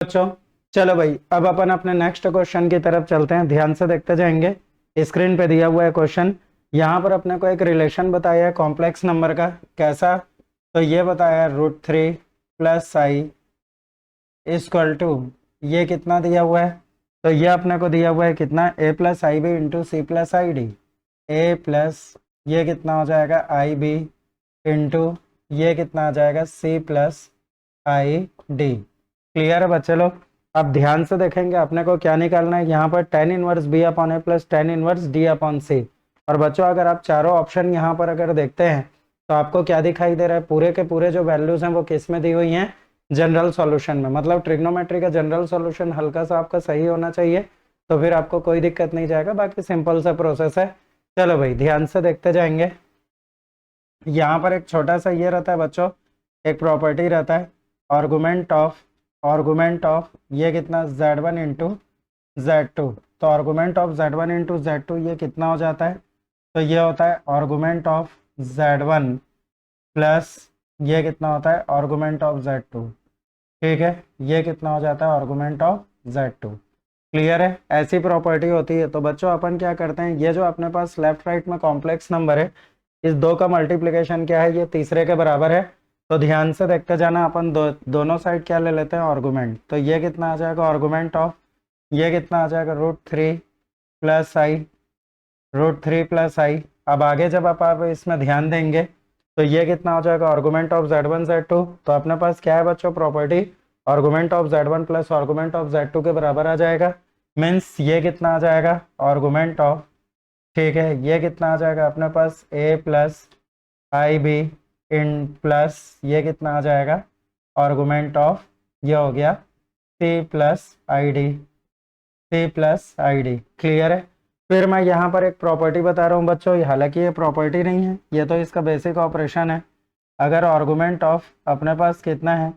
बच्चों चलो भाई, अब अपन अपने नेक्स्ट क्वेश्चन की तरफ चलते हैं। ध्यान से देखते जाएंगे। स्क्रीन पे दिया हुआ है क्वेश्चन। यहाँ पर अपने को एक रिलेशन बताया है कॉम्प्लेक्स नंबर का। कैसा? तो ये बताया है √3 + i इक्वल टू, ये कितना दिया हुआ है? तो ये अपने को दिया हुआ है कितना, a+ib इंटू c+id। ए प्लस ये कितना हो जाएगा ib इंटू ये कितना आ जाएगा c+id। क्लियर है बच्चे लोग? अब ध्यान से देखेंगे, अपने को क्या निकालना है यहाँ पर, tan inverse b upon A plus tan inverse d upon C. और बच्चों अगर आप चारों ऑप्शन यहाँ पर अगर देखते हैं तो आपको क्या दिखाई दे रहा है, पूरे के पूरे जो वैल्यूज हैं वो किस में दी हुई हैं, जनरल सॉल्यूशन में। मतलब ट्रिग्नोमेट्री का जनरल सॉल्यूशन हल्का सा आपका सही होना चाहिए, तो फिर आपको कोई दिक्कत नहीं जाएगा। बाकी सिंपल सा प्रोसेस है। चलो भाई ध्यान से देखते जाएंगे। यहाँ पर एक छोटा सा ये रहता है बच्चों, एक प्रॉपर्टी रहता है आर्गुमेंट ऑफ ये कितना z1 इंटू z2। तो argument of z1 into z2 ये कितना हो जाता है? तो ये होता है आर्गुमेंट ऑफ z1 प्लस ये कितना होता है आर्गुमेंट ऑफ z2। ठीक है, ये कितना हो जाता है आर्गुमेंट ऑफ z2। क्लियर है? ऐसी प्रॉपर्टी होती है। तो बच्चों अपन क्या करते हैं, ये जो अपने पास लेफ्ट राइट में कॉम्प्लेक्स नंबर है, इस दो का मल्टीप्लिकेशन क्या है, ये तीसरे के बराबर है। तो ध्यान से देखते जाना, अपन दोनों साइड क्या ले लेते हैं आर्गुमेंट। तो ये कितना आ जाएगा आर्गुमेंट ऑफ, ये कितना आ जाएगा √3 + i। अब आगे जब आप इसमें ध्यान देंगे तो ये कितना हो जाएगा आर्गुमेंट ऑफ z1 z2। तो अपने पास क्या है बच्चों property, argument of z1 plus argument of z2 के बराबर आ जाएगा। मीन्स ये कितना आ जाएगा आर्गुमेंट ऑफ, ठीक है, ये कितना आ जाएगा अपने पास a+ib इन प्लस ये कितना आ जाएगा आर्गुमेंट ऑफ, ये हो गया c+id। क्लियर है? फिर मैं यहाँ पर एक प्रॉपर्टी बता रहा हूँ बच्चों, हालांकि ये प्रॉपर्टी नहीं है, ये तो इसका बेसिक ऑपरेशन है। अगर आर्गुमेंट ऑफ अपने पास कितना है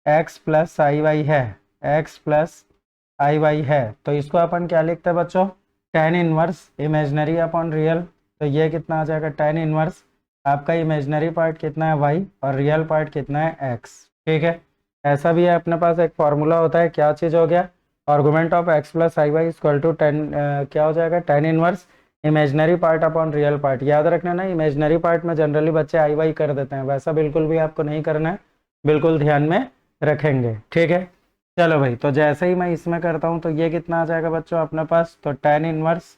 x+iy है, x+iy है, तो इसको अपन क्या लिखते हैं बच्चों, tan inverse imaginary upon real. तो ये कितना आ जाएगा tan इनवर्स, आपका इमेजनरी पार्ट कितना है y और रियल पार्ट कितना है x। ठीक है, ऐसा भी है अपने पास एक फॉर्मूला होता है। क्या चीज़ हो गया, argument of x+iy equal to क्या हो जाएगा tan inverse imaginary part upon real part. याद रखना ना, इमेजनरी पार्ट में जनरली बच्चे आई वाई कर देते हैं, वैसा बिल्कुल भी आपको नहीं करना है, बिल्कुल ध्यान में रखेंगे। ठीक है, चलो भाई, तो जैसे ही मैं इसमें करता हूँ तो ये कितना आ जाएगा बच्चों अपने पास, तो tan इनवर्स,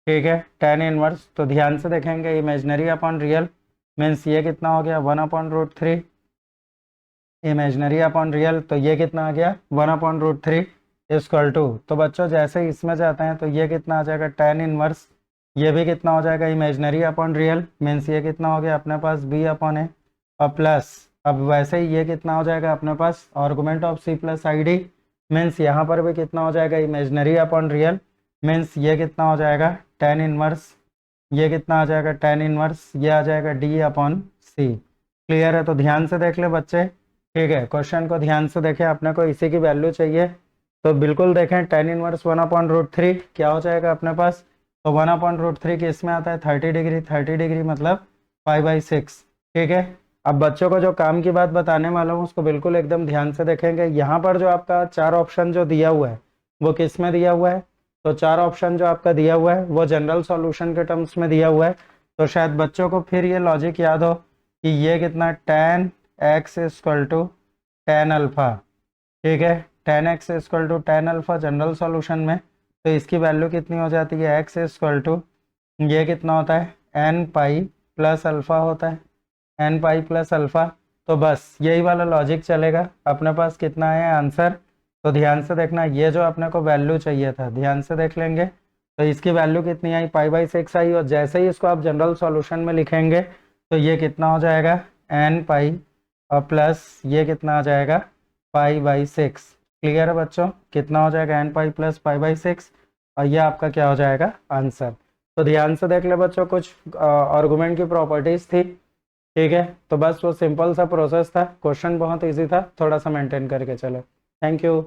ठीक है, tan इनवर्स। तो ध्यान से देखेंगे, इमेजनरी अपॉन रियल मीन्स ये कितना हो गया 1/√3 इमेजनरी अपॉन रियल। तो ये कितना आ गया 1/√3 इक्वल टू, तो बच्चों जैसे ही इसमें जाते हैं तो ये कितना आ जाएगा tan इनवर्स, ये भी कितना हो जाएगा इमेजनरी अपॉन रियल मीन्स ये कितना हो गया अपने पास b/a और प्लस, अब वैसे ही ये कितना हो जाएगा अपने पास आर्गुमेंट ऑफ c+id मीन्स यहाँ पर भी कितना हो जाएगा इमेजनरी अपॉन रियल मीन्स ये कितना हो जाएगा tan इनवर्स, ये कितना आ जाएगा tan इनवर्स, ये आ जाएगा d/c। क्लियर है? तो ध्यान से देख ले बच्चे। ठीक है, क्वेश्चन को ध्यान से देखें, अपने को इसी की वैल्यू चाहिए तो बिल्कुल देखें। tan इनवर्स 1/√3 क्या हो जाएगा अपने पास, तो 1/√3 किस में आता है 30 डिग्री, 30 डिग्री मतलब 5/6। ठीक है, अब बच्चों को जो काम की बात बताने वाला हूँ उसको बिल्कुल एकदम ध्यान से देखेंगे। यहाँ पर जो आपका चार ऑप्शन जो दिया हुआ है वो किस में दिया हुआ है, तो चार ऑप्शन जो आपका दिया हुआ है वो जनरल सॉल्यूशन के टर्म्स में दिया हुआ है। तो शायद बच्चों को फिर ये लॉजिक याद हो कि ये कितना tan x equal to tan अल्फा, ठीक है, tan x equal to tan अल्फा जनरल सॉल्यूशन में। तो इसकी वैल्यू कितनी हो जाती है x इक्वल टू, ये कितना होता है n पाई प्लस अल्फा होता है, n पाई प्लस अल्फा। तो बस यही वाला लॉजिक चलेगा। अपने पास कितना है आंसर, तो ध्यान से देखना, ये जो अपने को वैल्यू चाहिए था ध्यान से देख लेंगे। तो इसकी वैल्यू कितनी आई π/6 आई, और जैसे ही इसको आप जनरल सॉल्यूशन में लिखेंगे तो ये कितना हो जाएगा n पाई और प्लस ये कितना आ जाएगा π/6। क्लियर है बच्चों, कितना हो जाएगा n पाई प्लस π/6 और ये आपका क्या हो जाएगा आंसर। तो ध्यान से देख ले बच्चों, कुछ आर्गुमेंट की प्रॉपर्टीज थी। ठीक है, तो बस वो सिंपल सा प्रोसेस था। क्वेश्चन बहुत इजी था, थोड़ा सा मेंटेन करके चलो। Thank you.